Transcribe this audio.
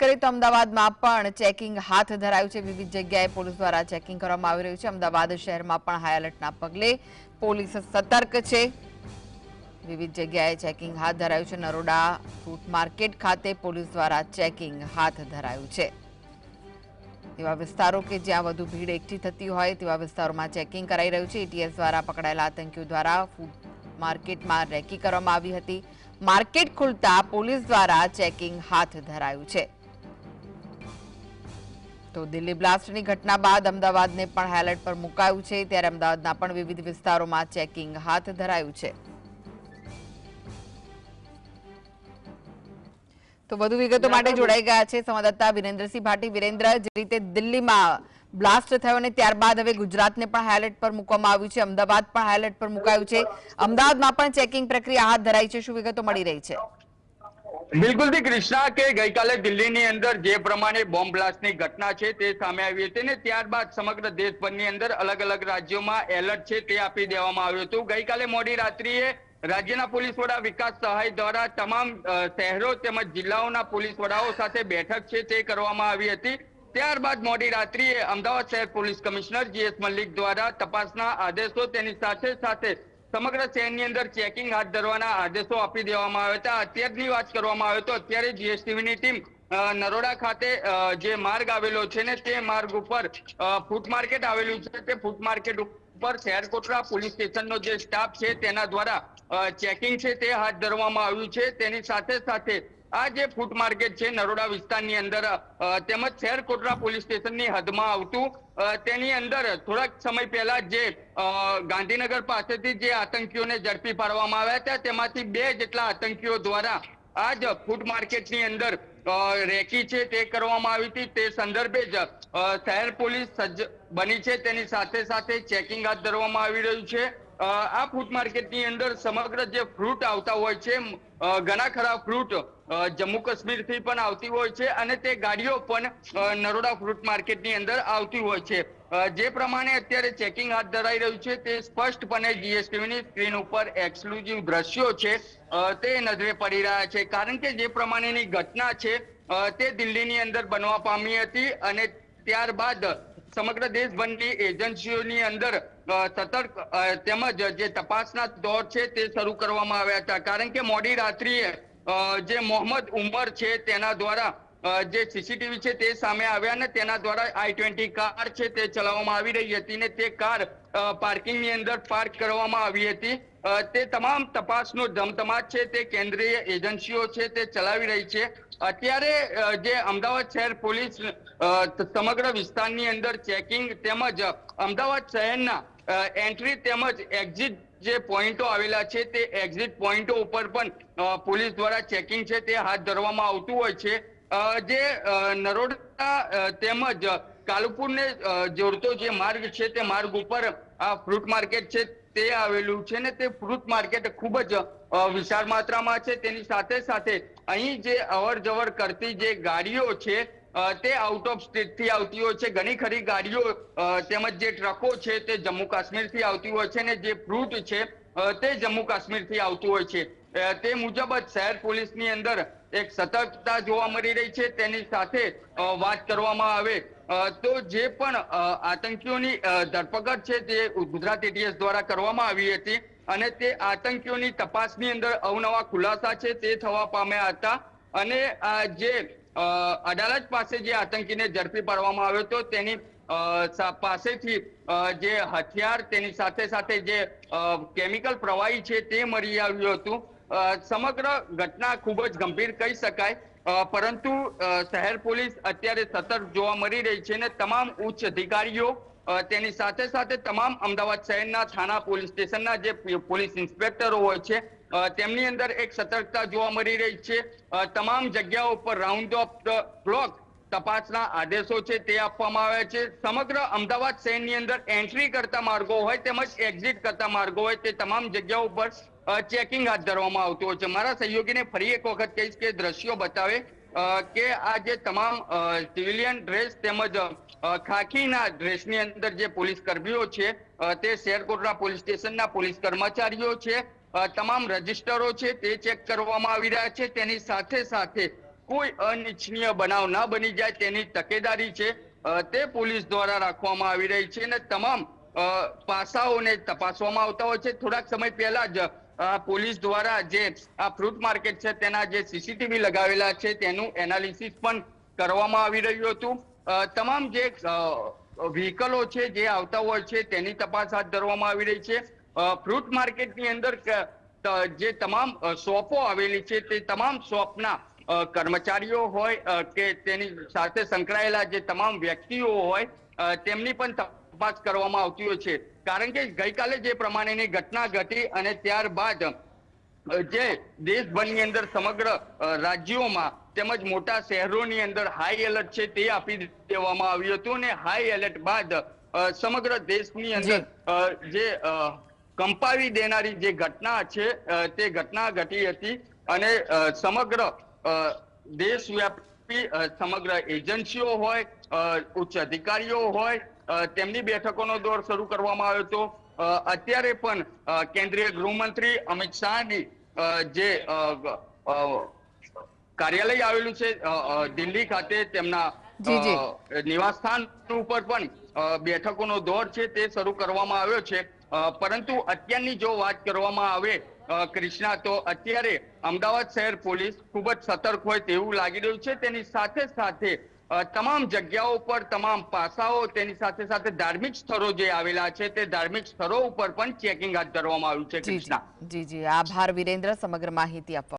કરીએ તો અમદાવાદમાં પણ ચેકિંગ હાથ ધરાયું છે। વિવિધ જગ્યાએ પોલીસ દ્વારા ચેકિંગ કરવામાં આવી રહ્યું છે। અમદાવાદ શહેરમાં પણ હાઈ એલર્ટના પગલે પોલીસ સતર્ક છે। વિવિધ જગ્યાએ ચેકિંગ હાથ ધરાયું છે। નરોડા ફ્રૂટ માર્કેટ ખાતે પોલીસ દ્વારા ચેકિંગ હાથ ધરાયું છે। એવા વિસ્તારો કે જ્યાં વધુ ભીડ એકઠી થતી હોય તેવા વિસ્તારોમાં ચેકિંગ કરાઈ રહ્યું છે। એટીએસ દ્વારા પકડાયેલા આતંકીઓ દ્વારા ફૂડ માર્કેટમાં રેકી કરવામાં આવી હતી। માર્કેટ ખુલતા પોલીસ દ્વારા ચેકિંગ હાથ ધરાયું છે। તો દિલ્હી બ્લાસ્ટની ઘટના બાદ અમદાવાદને પણ હાઈ એલર્ટ પર મુકાયું છે, ત્યારે અમદાવાદના પણ વિવિધ વિસ્તારોમાં ચેકિંગ હાથ ધરાયું છે। તો વધુ વિગતો માટે જોડાઈ ગયા છે સંવાદદાતા વિરેન્દ્રસિંહ ભાટી। વિરેન્દ્ર, જે રીતે દિલ્હીમાં બ્લાસ્ટ થયો અને ત્યારબાદ હવે ગુજરાતને પણ હાઈ એલર્ટ પર મૂકવામાં આવ્યું છે, અમદાવાદ પણ હાઈ એલર્ટ પર મુકાયું છે, અમદાવાદમાં પણ ચેકિંગ પ્રક્રિયા હાથ ધરાઈ છે, શું વિગતો મળી રહી છે? બિલકુલ થી કૃષ્ણા કે ગઈકાલે દિલ્હીની અંદર જે પ્રમાણે બોમ્બ બ્લાસ્ટની ઘટના છે તે સામે આવી હતી ને ત્યારબાદ સમગ્ર દેશભરની અંદર અલગ અલગ રાજ્યોમાં એલર્ટ છે તે આપી દેવામાં આવ્યું હતું। ગઈકાલે મોડી રાત્રિએ રાજ્યના પોલીસ વડા વિકાસ સહાય દ્વારા તમામ શહેરો તેમજ જિલ્લાઓના પોલીસ વડાઓ સાથે બેઠક છે તે કરવામાં આવી હતી। ત્યારબાદ મોડી રાત્રિએ અમદાવાદ શહેર પોલીસ કમિશનર જીએસ મલ્લિક દ્વારા તપાસના આદેશો તેની સાથે સાથે સમગ્ર શહેરની અંદર ચેકિંગ હાથ ધરવાના આદેશો આપી દેવામાં આવ્યા હતા। અત્યારની વાત કરવામાં આવે તો અત્યારે જીએસટીવીની ટીમ નરોડા ખાતે જે માર્ગ આવેલો છે ને તે માર્ગ ઉપર ફૂડ માર્કેટ આવેલું છે, તે ફૂડ માર્કેટ ઉપર શહેર કોટડા પોલીસ સ્ટેશનનો જે સ્ટાફ છે તેના દ્વારા ચેકિંગ છે તે હાથ ધરવામાં આવ્યું છે। તેની સાથે સાથે આ જે ફૂડ માર્કેટ છે નરોડા વિસ્તારની અંદર તેમજ શહેર કોટડા પોલીસ સ્ટેશનની હદમાં આવતું તેની અંદર થોડાક સમય પહેલા જે ગાંધીનગર પાસેથી જે આતંકીઓને ઝડપી પાડવામાં આવ્યા હતા તેમાંથી 2 જેટલા આતંકીઓ દ્વારા આ જ ફૂડ માર્કેટની અંદર રેકી છે તે કરવામાં આવી હતી। તે સંદર્ભે જ શહેર પોલીસ સજ્જ બની છે, તેની સાથે સાથે ચેકિંગ હાથ ધરવામાં આવી રહ્યું છે। આ ફૂડ માર્કેટની અંદર સમગ્ર જે ફ્રૂટ આવતા હોય છે, ઘણા ખરા ફ્રૂટ જમ્મુ કાશ્મીર થી પણ આવતી હોય છે અને તે ગાડીઓ પણ નરોડા ફ્રૂટ માર્કેટની અંદર આવતી હોય છે। જે પ્રમાણે અત્યારે ચેકિંગ હાથ ધરાઈ રહ્યું છે તે સ્પષ્ટપણે જીએસટીવીની સ્ક્રીન ઉપર એક્સક્લુઝિવ દ્રશ્યો છે તે નજરે પડી રહ્યા છે, કારણ કે જે પ્રમાણેની ઘટના છે તે દિલ્હીની અંદર બનવા પામી હતી અને ત્યારબાદ સમગ્ર દેશભરની એજન્સીઓની અંદર સતર્ક તેમજ જે તપાસના દોર છે તે શરૂ કરવામાં આવ્યા હતા। કારણ કે મોડી રાત્રિએ જે મોહમ્મદ ઉમર છે તેના દ્વારા જે સીસીટીવી છે તે સામે આવ્યા ને તેના દ્વારા i20 કાર છે તે ચલાવવામાં આવી રહી હતી ને તે કાર પાર્કિંગની અંદર પાર્ક કરવામાં આવી હતી। તે તમામ તપાસનો ધમધમાટ છે તે કેન્દ્રીય એજન્સીઓ છે તે ચલાવી રહી છે। અત્યારે જે અમદાવાદ શહેર પોલીસ સમગ્ર વિસ્તારની અંદર ચેકિંગ તેમજ અમદાવાદ શહેરના એન્ટ્રી તેમજ એક્ઝિટ જે પોઈન્ટો આવેલા છે તે એક્ઝિટ પોઈન્ટો ઉપર પણ પોલીસ દ્વારા ચેકિંગ છે તે હાથ ધરવામાં આવતું હોય છે। જે નરોડા તેમજ કાલુપુરને જોડતો જે માર્ગ છે તે માર્ગ ઉપર આ ફ્રૂટ માર્કેટ છે તે આવેલું છે ને તે ફ્રૂટ માર્કેટ ખૂબ જ વિશાળ માત્રામાં છે। તેની સાથે સાથે અહીં જે અવર જવર કરતી જે ગાડીઓ છે તે આઉટ ઓફ સ્ટેટ થી આવતી હોય છે। ઘણી ખરી ગાડીઓ તેમજ જે ટ્રકો છે તે જમ્મુ કાશ્મીર થી આવતી હોય છે ને જે ફ્રૂટ છે તે જમ્મુ કાશ્મીર થી આવતું હોય છે। તે મુજબ જ શહેર પોલીસની અંદર એક સતર્કતા જોવા મળી રહી છે। તેની સાથે વાત કરવામાં આવે તો જે પણ આતંકીઓની ધરપકડ છે તે ગુજરાત એટીએસ દ્વારા કરવામાં આવી હતી અને તે આતંકીઓની તપાસની અંદર અવનવા ખુલાસા છે તે થવા પામ્યા હતા અને જે અદાલત પાસે જે આતંકીને ઝડપી પાડવામાં આવ્યો હતો તેની પાસેથી જે હથિયાર તેની સાથે સાથે જે કેમિકલ પ્રવાહી છે તે મળી આવ્યું હતું। સમગ્ર ઘટના ખૂબ જ ગંભીર કહી શકાય, પરંતુ શહેર પોલીસ અત્યારે સતર્ક જોવા મળી રહી છે અને તમામ ઉચ્ચ અધિકારીઓ તેની સાથે સાથે તમામ અમદાવાદ શહેરના થાણા પોલીસ સ્ટેશનના જે પોલીસ ઇન્સ્પેક્ટરો હોય છે તેમની અંદર એક સતર્કતા જોવા મળી રહી છે। તમામ જગ્યાઓ પર રાઉન્ડ ઓફ ધ ક્લોક તપાસના આદેશો છે તે આપવામાં આવ્યા છે। સમગ્ર અમદાવાદ શહેરની અંદર એન્ટ્રી કરતા માર્ગો હોય તેમજ એક્ઝિટ કરતા માર્ગો હોય તે તમામ જગ્યાઓ પર ચેકિંગ હાથ ધરવામાં આવતું હોય છે। મારા સહયોગીને ફરી એક વખત કહીશ કે દ્રશ્યો બતાવે કે આ જે તમામ સિવિલિયન ડ્રેસ તેમજ ખાખીના ડ્રેસની અંદર જે પોલીસ કર્મીઓ છે તે શહેર કોટડા પોલીસ સ્ટેશનના પોલીસ કર્મચારીઓ છે। તમામ રજીસ્ટરો છે તે ચેક કરવામાં આવી રહ્યા છે। તેની સાથે સાથે કોઈ અનિચ્છનીય બનાવ ના બની જાય તેની તકેદારી છે તે પોલીસ દ્વારા રાખવામાં આવી રહી છે અને તમામ પાસાઓને તપાસવામાં આવતા હોય છે. થોડાક સમય પહેલા જ પોલીસ દ્વારા જે આ ફ્રૂટ માર્કેટ છે તેના જે સીસીટીવી લગાવેલા છે તેનું એનાલિસિસ પણ કરવામાં આવી રહ્યું હતું. તમામ જે વ્હીકલો છે જે આવતા હોય છે તેની તપાસ હાથ ધરવામાં આવી રહી છે. ફ્રૂટ માર્કેટની અંદર જે તમામ શોપો આવેલી છે તે તમામ શોપના કર્મચારીઓ હોય કે તેની સાથે સંકળાયેલા જે તમામ વ્યક્તિઓ હોય તેમની પણ તપાસ કરવામાં આવતી હોય છે. કારણ કે ગઈકાલે જે પ્રમાણેની ઘટના ઘટી અને ત્યારબાદ જે દેશભરની અંદર સમગ્ર રાજ્યોમાં તેમજ મોટા શહેરોની અંદર હાઈ એલર્ટ છે તે આપી દેવામાં આવ્યું હતું અને હાઈ એલર્ટ બાદ સમગ્ર દેશની અંદર જે કંપાવી દેનારી જે ઘટના છે તે ઘટના ઘટી હતી અને સમગ્ર દેશવ્યાપી સમગ્ર એજન્સીઓ હોય ઉચ્ચ અધિકારીઓ હોય તેમની બેઠકોનો દોર શરૂ કરવામાં આવ્યો હતો. અત્યારે પણ કેન્દ્રીય ગૃહમંત્રી અમિત શાહની જે કાર્યાલય આવેલું છે દિલ્હી ખાતે તેમના નિવાસ સ્થાન ઉપર પણ બેઠકોનો દોર છે તે શરૂ કરવામાં આવ્યો છે. પરંતુ અત્યારની જો વાત કરવામાં આવે કૃષ્ણા, તો અત્યારે અમદાવાદ શહેર પોલીસ ખૂબ જ સતર્ક હોય તેવું લાગી રહ્યું છે. તેની સાથે સાથે તમામ જગ્યાઓ પર તમામ પાસાઓ, તેની સાથે સાથે ધાર્મિક સ્થળો જે આવેલા છે તે ધાર્મિક સ્થળો ઉપર પણ ચેકિંગ હાથ ધરવામાં આવ્યું છે. કૃષ્ણા, જી આભાર વિરેન્દ્ર સમગ્ર માહિતી આપવા.